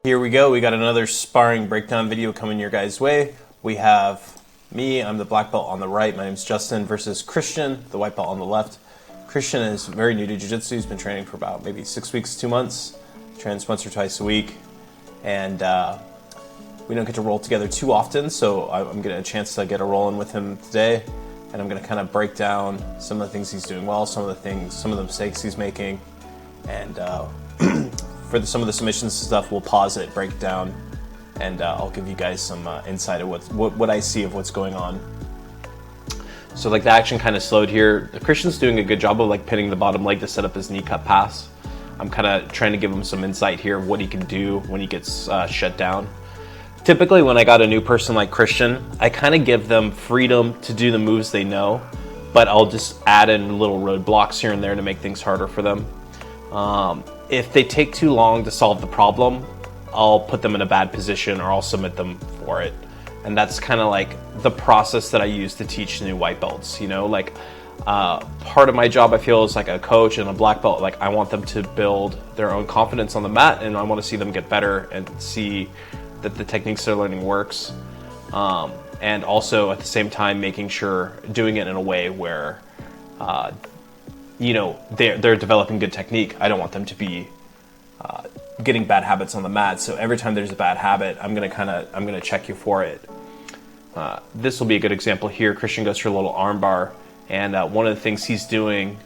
Here we go. We got another sparring breakdown video coming your guys' way. We have me, I'm the black belt on the right. My name's Justin versus Christian, the white belt on the left. Christian is very new to jiu-jitsu. He's been training for about maybe 6 weeks, 2 months. Trains once or twice a week. And we don't get to roll together too often, so I'm getting a chance to get a roll in with him today. And I'm going to kind of break down some of the things he's doing well, some of the mistakes he's making. And for some of the submissions stuff, we'll pause it, break it down, and I'll give you guys some insight of what I see of what's going on. So like the action kind of slowed here. Christian's doing a good job of like pinning the bottom leg to set up his knee cut pass. I'm kind of trying to give him some insight here of what he can do when he gets shut down. Typically when I got a new person like Christian, I kind of give them freedom to do the moves they know, but I'll just add in little roadblocks here and there to make things harder for them. If they take too long to solve the problem, I'll put them in a bad position or I'll submit them for it. And that's kind of like the process that I use to teach new white belts, you know, like part of my job I feel is like a coach and a black belt. Like I want them to build their own confidence on the mat, and I want to see them get better and see that the techniques they're learning works. And also at the same time making sure doing it in a way where you know, they're developing good technique. I don't want them to be getting bad habits on the mat. So every time there's a bad habit, I'm gonna check you for it. This will be a good example here. Christian goes for a little arm bar, and one of the things he's doing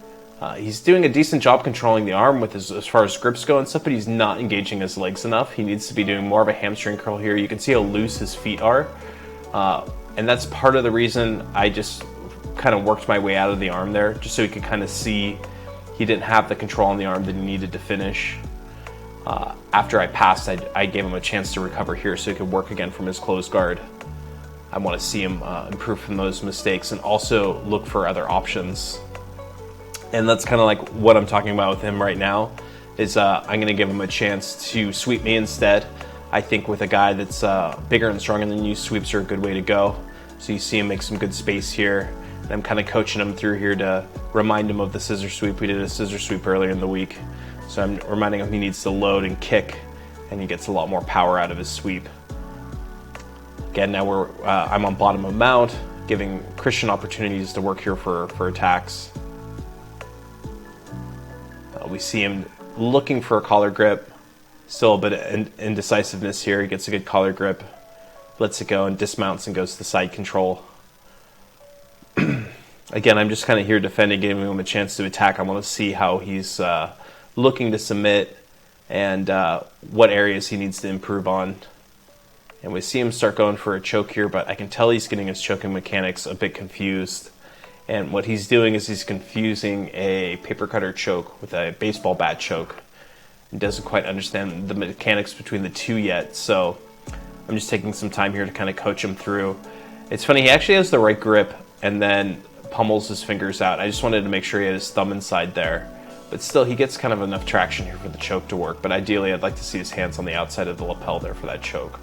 a decent job controlling the arm with as far as grips go and stuff, but he's not engaging his legs enough. He needs to be doing more of a hamstring curl here. You can see how loose his feet are, and that's part of the reason I just kind of worked my way out of the arm there, just so he could kind of see he didn't have the control on the arm that he needed to finish. After I passed, I gave him a chance to recover here so he could work again from his closed guard. I want to see him improve from those mistakes and also look for other options. And that's kind of like what I'm talking about with him right now, is I'm going to give him a chance to sweep me instead. I think with a guy that's bigger and stronger than you, sweeps are a good way to go. So you see him make some good space here. And I'm kind of coaching him through here to remind him of the scissor sweep. We did a scissor sweep earlier in the week. So I'm reminding him he needs to load and kick, and he gets a lot more power out of his sweep. Again, now I'm on bottom of mount, giving Christian opportunities to work here for attacks. We see him looking for a collar grip. Still a bit of indecisiveness here. He gets a good collar grip, lets it go, and dismounts and goes to side control. Again, I'm just kind of here defending, giving him a chance to attack. I want to see how he's looking to submit and what areas he needs to improve on. And we see him start going for a choke here, but I can tell he's getting his choking mechanics a bit confused. And what he's doing is he's confusing a paper cutter choke with a baseball bat choke. He doesn't quite understand the mechanics between the two yet, so I'm just taking some time here to kind of coach him through. It's funny, he actually has the right grip and then pummels his fingers out. I just wanted to make sure he had his thumb inside there. But still, he gets kind of enough traction here for the choke to work. But ideally, I'd like to see his hands on the outside of the lapel there for that choke.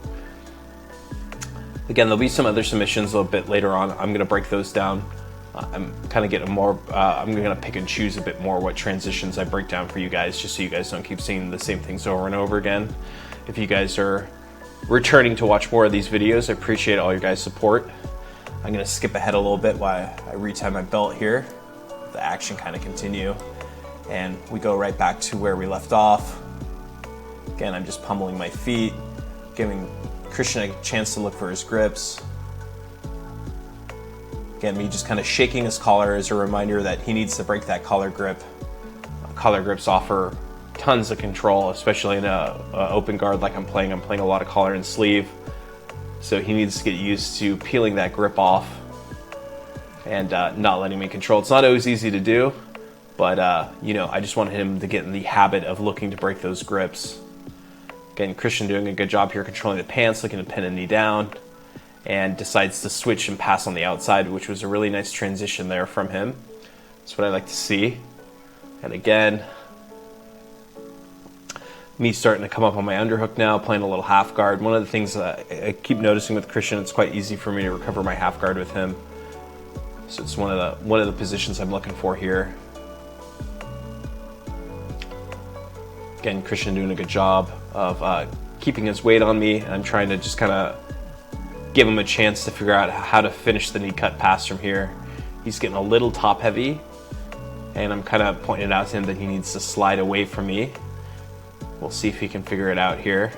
Again, there'll be some other submissions a little bit later on. I'm going to break those down. I'm kind of getting more, I'm going to pick and choose a bit more what transitions I break down for you guys, just so you guys don't keep seeing the same things over and over again. If you guys are returning to watch more of these videos, I appreciate all your guys' support. I'm going to skip ahead a little bit while I retie my belt here. The action kind of continue. And we go right back to where we left off. Again, I'm just pummeling my feet, giving Christian a chance to look for his grips. Again, me just kind of shaking his collar as a reminder that he needs to break that collar grip. Collar grips offer tons of control, especially in a open guard like I'm playing. I'm playing a lot of collar and sleeve. So he needs to get used to peeling that grip off and not letting me control. It's not always easy to do, but you know, I just want him to get in the habit of looking to break those grips. Again, Christian doing a good job here controlling the pants, looking to pin a knee down, and decides to switch and pass on the outside, which was a really nice transition there from him. That's what I like to see. And again, me starting to come up on my underhook now, playing a little half guard. One of the things I keep noticing with Christian, it's quite easy for me to recover my half guard with him. So it's one of the positions I'm looking for here. Again, Christian doing a good job of keeping his weight on me, and I'm trying to just kind of give him a chance to figure out how to finish the knee cut pass from here. He's getting a little top heavy, and I'm kind of pointing it out to him that he needs to slide away from me. We'll see if he can figure it out here.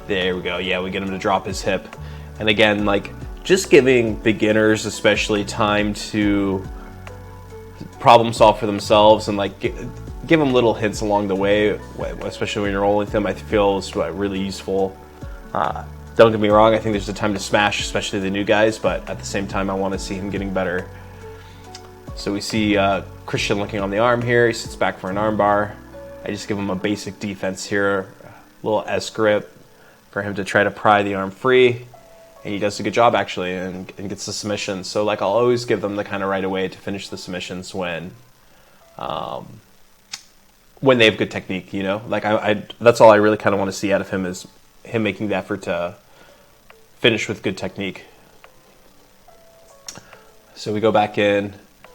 There we go. Yeah, we get him to drop his hip. And again, like, just giving beginners especially time to problem solve for themselves and like give them little hints along the way, especially when you're rolling with them, I feel is really useful. Don't get me wrong, I think there's a time to smash, especially the new guys, but at the same time, I want to see him getting better. So we see Christian looking on the arm here. He sits back for an arm bar. I just give him a basic defense here, a little S grip for him to try to pry the arm free. And he does a good job, actually, and gets the submission. So, like, I'll always give them the kind of right away to finish the submissions when they have good technique, you know? Like, that's all I really kind of want to see out of him is him making the effort to finish with good technique. So we go back in.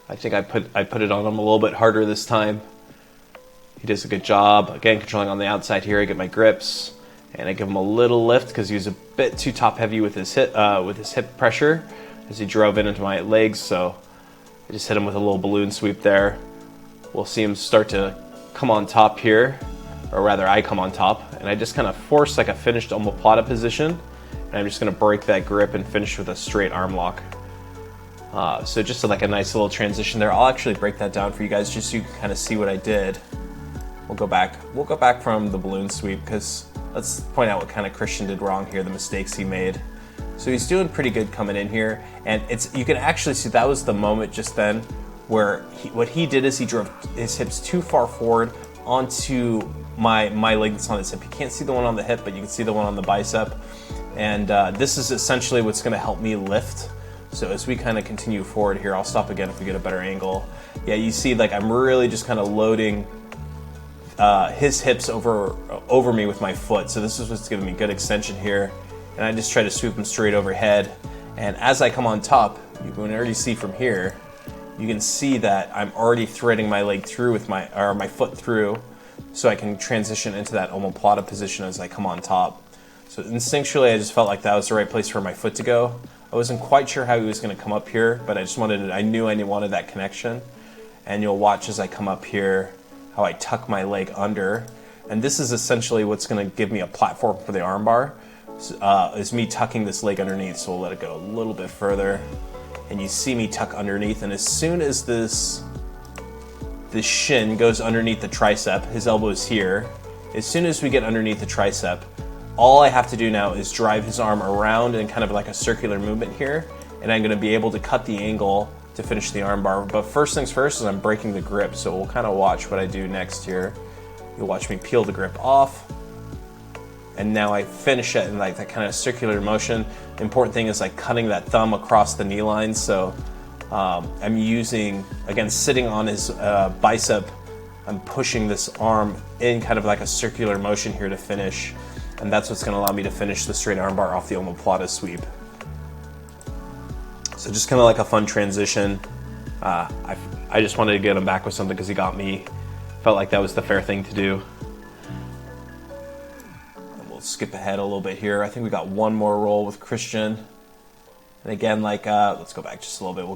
I think I put it on him a little bit harder this time. He does a good job. Again, controlling on the outside here. I get my grips, and I give him a little lift because he was a bit too top heavy with his hip pressure as he drove into my legs. So I just hit him with a little balloon sweep there. We'll see him start to come on top here, or rather I come on top, and I just kind of force like a finished Omoplata position, and I'm just going to break that grip and finish with a straight arm lock. So just like a nice little transition there. I'll actually break that down for you guys just so you can kind of see what I did. We'll go back from the balloon sweep because let's point out what kind of Christian did wrong here, the mistakes he made. So he's doing pretty good coming in here, and you can actually see that was the moment just then where what he did is he drove his hips too far forward onto my leg that's on his hip. You can't see the one on the hip, but you can see the one on the bicep, and this is essentially what's going to help me lift. So as we kind of continue forward here, I'll stop again if we get a better angle. Yeah, you see like I'm really just kind of loading his hips over me with my foot. So this is what's giving me good extension here. And I just try to sweep him straight overhead. And as I come on top, you can already see from here, you can see that I'm already threading my leg through with my foot through, so I can transition into that Omoplata position as I come on top. So instinctually, I just felt like that was the right place for my foot to go. I wasn't quite sure how he was going to come up here, but I knew I wanted that connection. And you'll watch as I come up here how I tuck my leg under. And this is essentially what's going to give me a platform for the armbar, is me tucking this leg underneath. So we'll let it go a little bit further. And you see me tuck underneath. And as soon as this shin goes underneath the tricep, his elbow is here. As soon as we get underneath the tricep, all I have to do now is drive his arm around in kind of like a circular movement here, and I'm going to be able to cut the angle to finish the armbar. But first things first is I'm breaking the grip, so we'll kind of watch what I do next here. You'll watch me peel the grip off, and now I finish it in like that kind of circular motion. The important thing is like cutting that thumb across the knee line, so I'm using, again, sitting on his bicep, I'm pushing this arm in kind of like a circular motion here to finish. And that's what's going to allow me to finish the straight armbar off the Omoplata sweep. So just kind of like a fun transition. I just wanted to get him back with something because he got me. Felt like that was the fair thing to do. And we'll skip ahead a little bit here. I think we got one more roll with Christian. And again, like let's go back just a little bit.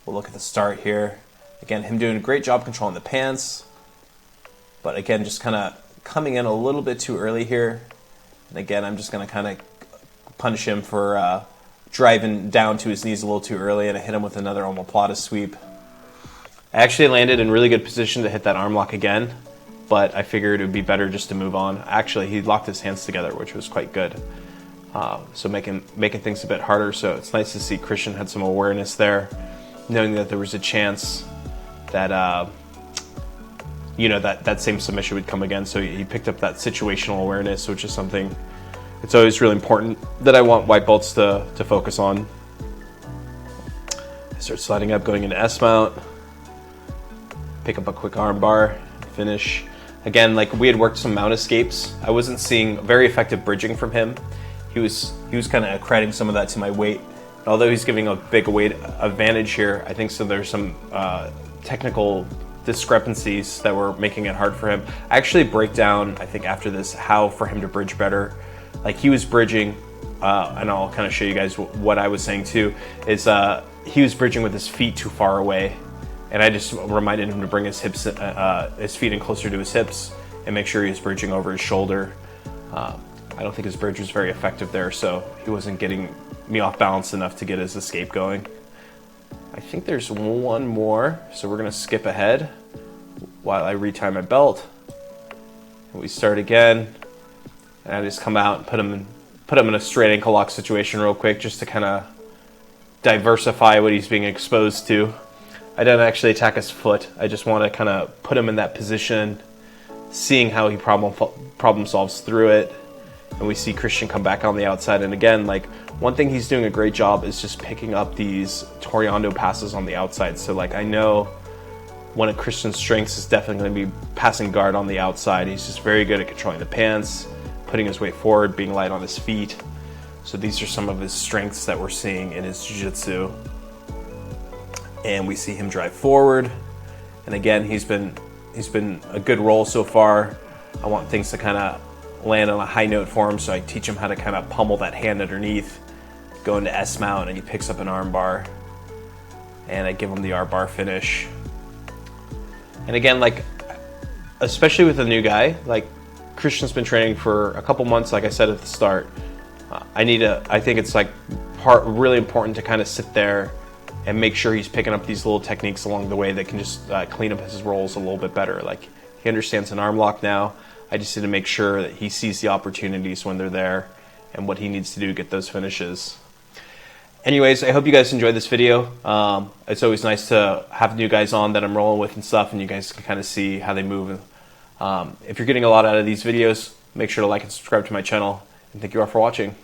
We'll look at the start here. Again, him doing a great job controlling the pants. But again, just kind of coming in a little bit too early here. And again, I'm just going to kind of punish him for driving down to his knees a little too early, and I hit him with another Omoplata sweep. I actually landed in really good position to hit that arm lock again, but I figured it would be better just to move on. Actually, he locked his hands together, which was quite good. So making things a bit harder. So it's nice to see Christian had some awareness there, knowing that there was a chance that that same submission would come again. So he picked up that situational awareness, which is something it's always really important that I want white belts to focus on. I start sliding up, going into S mount, pick up a quick arm bar, finish. Again, like we had worked some mount escapes. I wasn't seeing very effective bridging from him. He was kind of accrediting some of that to my weight. Although he's giving a big weight advantage here, I think so there's some technical discrepancies that were making it hard for him. I actually break down, I think after this, how for him to bridge better. Like he was bridging, and I'll kind of show you guys what I was saying too, is he was bridging with his feet too far away. And I just reminded him to bring his hips, his feet in closer to his hips and make sure he was bridging over his shoulder. I don't think his bridge was very effective there, so he wasn't getting me off balance enough to get his escape going. I think there's one more, so we're gonna skip ahead while I retie my belt. And we start again, and I just come out and put him in a straight ankle lock situation real quick, just to kind of diversify what he's being exposed to. I don't actually attack his foot. I just want to kind of put him in that position, seeing how he problem solves through it. And we see Christian come back on the outside. And again, like one thing he's doing a great job is just picking up these Toriando passes on the outside. So like I know one of Christian's strengths is definitely going to be passing guard on the outside. He's just very good at controlling the pants, putting his weight forward, being light on his feet. So these are some of his strengths that we're seeing in his jiu-jitsu. And we see him drive forward. And again, he's been a good roll so far. I want things to kind of land on a high note for him, so I teach him how to kind of pummel that hand underneath, go into S mount, and he picks up an arm bar. And I give him the arm bar finish. And again, like, especially with a new guy, like Christian's been training for a couple months, like I said at the start. I think it's like really important to kind of sit there and make sure he's picking up these little techniques along the way that can just clean up his rolls a little bit better. Like he understands an arm lock now. I just need to make sure that he sees the opportunities when they're there and what he needs to do to get those finishes. Anyways, I hope you guys enjoyed this video. It's always nice to have new guys on that I'm rolling with and stuff, and you guys can kind of see how they move. If you're getting a lot out of these videos, make sure to like and subscribe to my channel, and thank you all for watching.